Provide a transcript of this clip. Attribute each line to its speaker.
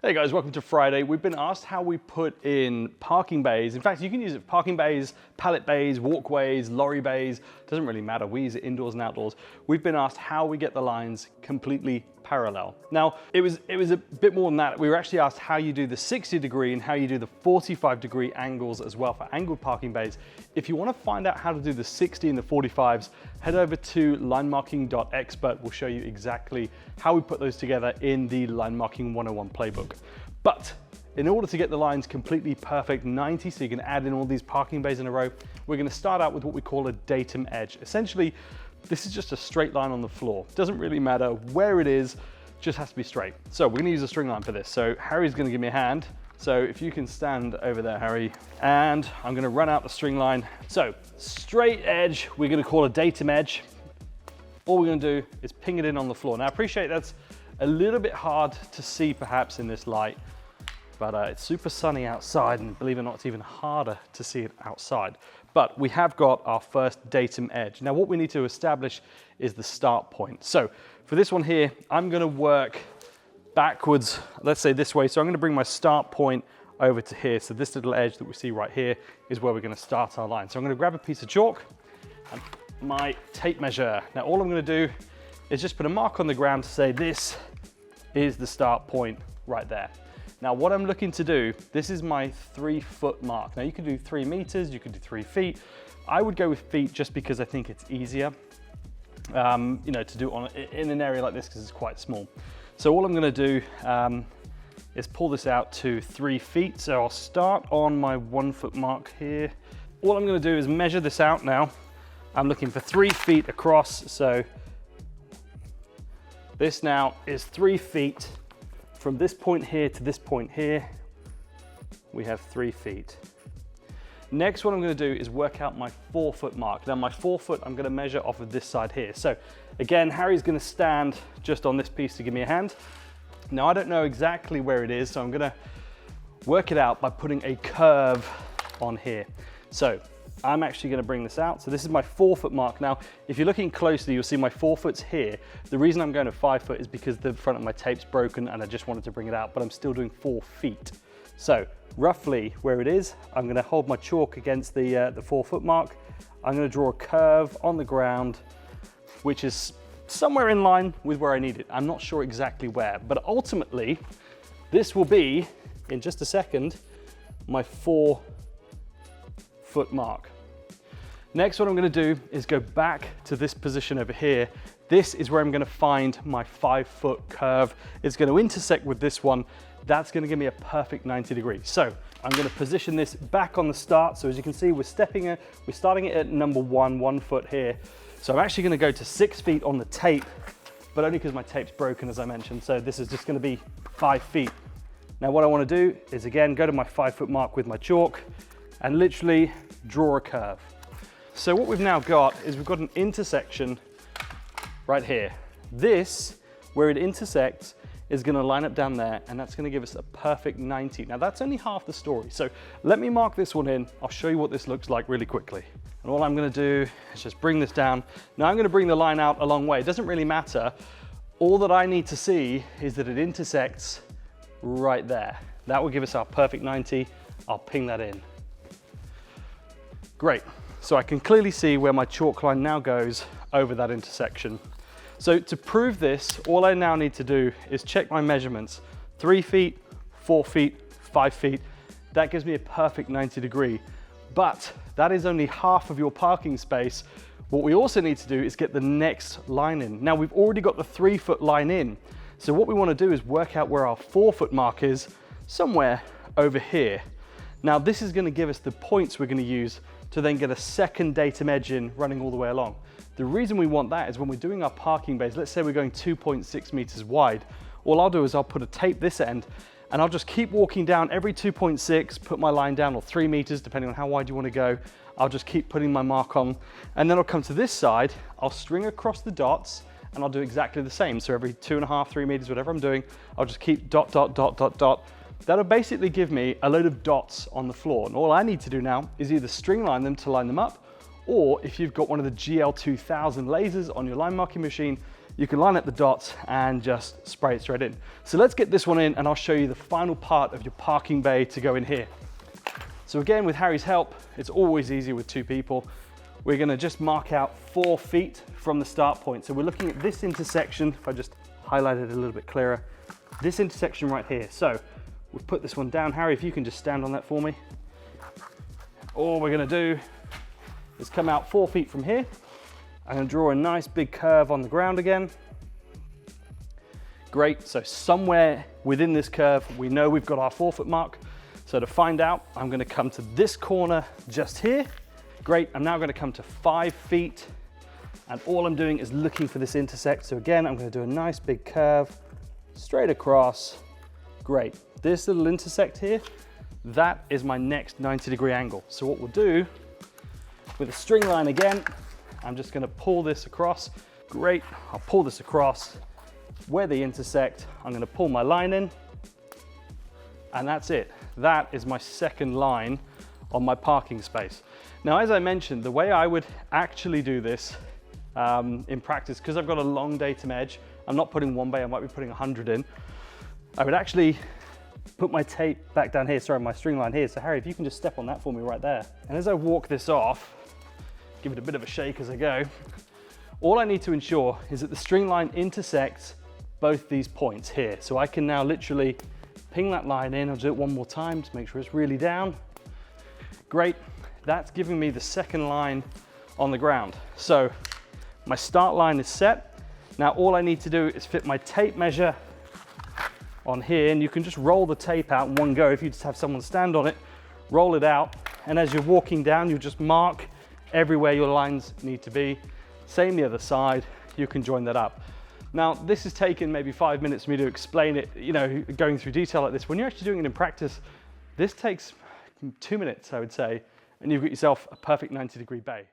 Speaker 1: Hey guys, welcome to Friday. We've been asked how we put in parking bays. In fact, you can use it for parking bays, pallet bays, walkways, lorry bays. Doesn't really matter. We use it indoors and outdoors. We've been asked how we get the lines completely parallel. Now, it was a bit more than that. We were actually asked how you do the 60-degree and how you do the 45-degree angles as well for angled parking bays. If you want to find out how to do the 60 and the 45s, head over to linemarking.expert. We'll show you exactly how we put those together in the Line Marking 101 playbook. But in order to get the lines completely perfect 90, so you can add in all these parking bays in a row, we're going to start out with what we call a datum edge. Essentially, this is just a straight line on the floor. Doesn't really matter where it is, just has to be straight. So we're going to use a string line for this. So Harry's going to give me a hand. So if you can stand over there, Harry, and I'm going to run out the string line. So straight edge, we're going to call a datum edge. All we're going to do is ping it in on the floor. Now I appreciate that's a little bit hard to see perhaps in this light, but it's super sunny outside, and believe it or not, it's even harder to see it outside. But we have got our first datum edge. Now what we need to establish is the start point. So for this one here, I'm going to work backwards, let's say this way. So I'm going to bring my start point over to here. So this little edge that we see right here is where we're going to start our line. So I'm going to grab a piece of chalk and my tape measure. Now all I'm going to do is just put a mark on the ground to say this is the start point right there. Now what I'm looking to do, this is my 3-foot mark. Now you can do 3 meters, you could do 3 feet. I would go with feet just because I think it's easier, to do in an area like this because it's quite small. So all I'm going to do is pull this out to 3 feet. So I'll start on my 1-foot mark here. All I'm going to do is measure this out now. I'm looking for 3 feet across. So this now is 3 feet. From this point here to this point here, we have 3 feet. Next, what I'm going to do is work out my 4-foot mark. Now my 4 foot, I'm going to measure off of this side here. So again, Harry's going to stand just on this piece to give me a hand. Now I don't know exactly where it is, so I'm going to work it out by putting a curve on here. So I'm actually going to bring this out. So this is my 4-foot mark. Now, if you're looking closely, you'll see my 4 foot's here. The reason I'm going to 5 foot is because the front of my tape's broken and I just wanted to bring it out, but I'm still doing 4 feet. So roughly where it is, I'm going to hold my chalk against the 4-foot mark. I'm going to draw a curve on the ground, which is somewhere in line with where I need it. I'm not sure exactly where, but ultimately this will be, in just a second, my 4-foot mark. Next, what I'm going to do is go back to this position over here. This is where I'm going to find my 5-foot curve. It's going to intersect with this one. That's going to give me a perfect 90 degrees. So I'm going to position this back on the start. So as you can see, we're starting it at number 1 foot here. So I'm actually going to go to 6 feet on the tape, but only because my tape's broken, as I mentioned. So this is just going to be 5 feet. Now what I want to do is again, go to my 5-foot mark with my chalk and literally draw a curve. So what we've now got is we've got an intersection right here. This, where it intersects, is going to line up down there, and that's going to give us a perfect 90. Now that's only half the story. So let me mark this one in. I'll show you what this looks like really quickly. And all I'm going to do is just bring this down. Now I'm going to bring the line out a long way. It doesn't really matter. All that I need to see is that it intersects right there. That will give us our perfect 90. I'll ping that in. Great. So I can clearly see where my chalk line now goes over that intersection. So to prove this, all I now need to do is check my measurements. 3 feet, 4 feet, 5 feet. That gives me a perfect 90 degree. But that is only half of your parking space. What we also need to do is get the next line in. Now we've already got the 3-foot line in. So what we want to do is work out where our 4-foot mark is, somewhere over here. Now this is going to give us the points we're going to use to then get a second datum edge in running all the way along. The reason we want that is when we're doing our parking bays, let's say we're going 2.6 meters wide, all I'll do is I'll put a tape this end and I'll just keep walking down every 2.6, put my line down, or 3 meters, depending on how wide you want to go. I'll just keep putting my mark on, and then I'll come to this side, I'll string across the dots, and I'll do exactly the same. So every 2.5, 3 meters, whatever I'm doing, I'll just keep dot, dot, dot, dot, dot. That'll basically give me a load of dots on the floor. And all I need to do now is either string line them to line them up, or if you've got one of the GL2000 lasers on your line marking machine, you can line up the dots and just spray it straight in. So let's get this one in and I'll show you the final part of your parking bay to go in here. So again, with Harry's help, it's always easier with 2 people. We're gonna just mark out 4 feet from the start point. So we're looking at this intersection, if I just highlight it a little bit clearer, this intersection right here. So we've put this one down. Harry, if you can just stand on that for me. All we're gonna do is come out 4 feet from here. I'm gonna draw a nice big curve on the ground again. Great, so somewhere within this curve, we know we've got our 4-foot mark. So to find out, I'm gonna come to this corner just here. Great, I'm now gonna come to 5 feet, and all I'm doing is looking for this intersect. So again, I'm gonna do a nice big curve, straight across. Great, this little intersect here, that is my next 90-degree angle. So what we'll do, with a string line again, I'm just gonna pull this across. Great, I'll pull this across. Where they intersect, I'm gonna pull my line in, and that's it. That is my second line on my parking space. Now, as I mentioned, the way I would actually do this in practice, because I've got a long datum edge, I'm not putting 1 bay, I might be putting 100 in. I would actually put my tape back down here, sorry, my string line here. So Harry, if you can just step on that for me right there. And as I walk this off, give it a bit of a shake as I go, all I need to ensure is that the string line intersects both these points here. So I can now literally ping that line in. I'll do it one more time to make sure it's really down. Great, that's giving me the second line on the ground. So my start line is set. Now all I need to do is fit my tape measure on here, and you can just roll the tape out in one go. If you just have someone stand on it, roll it out, and as you're walking down, you just mark everywhere your lines need to be. Same the other side, you can join that up. Now, this has taken maybe 5 minutes for me to explain it, you know, going through detail like this. When you're actually doing it in practice, this takes 2 minutes, I would say, and you've got yourself a perfect 90-degree bay.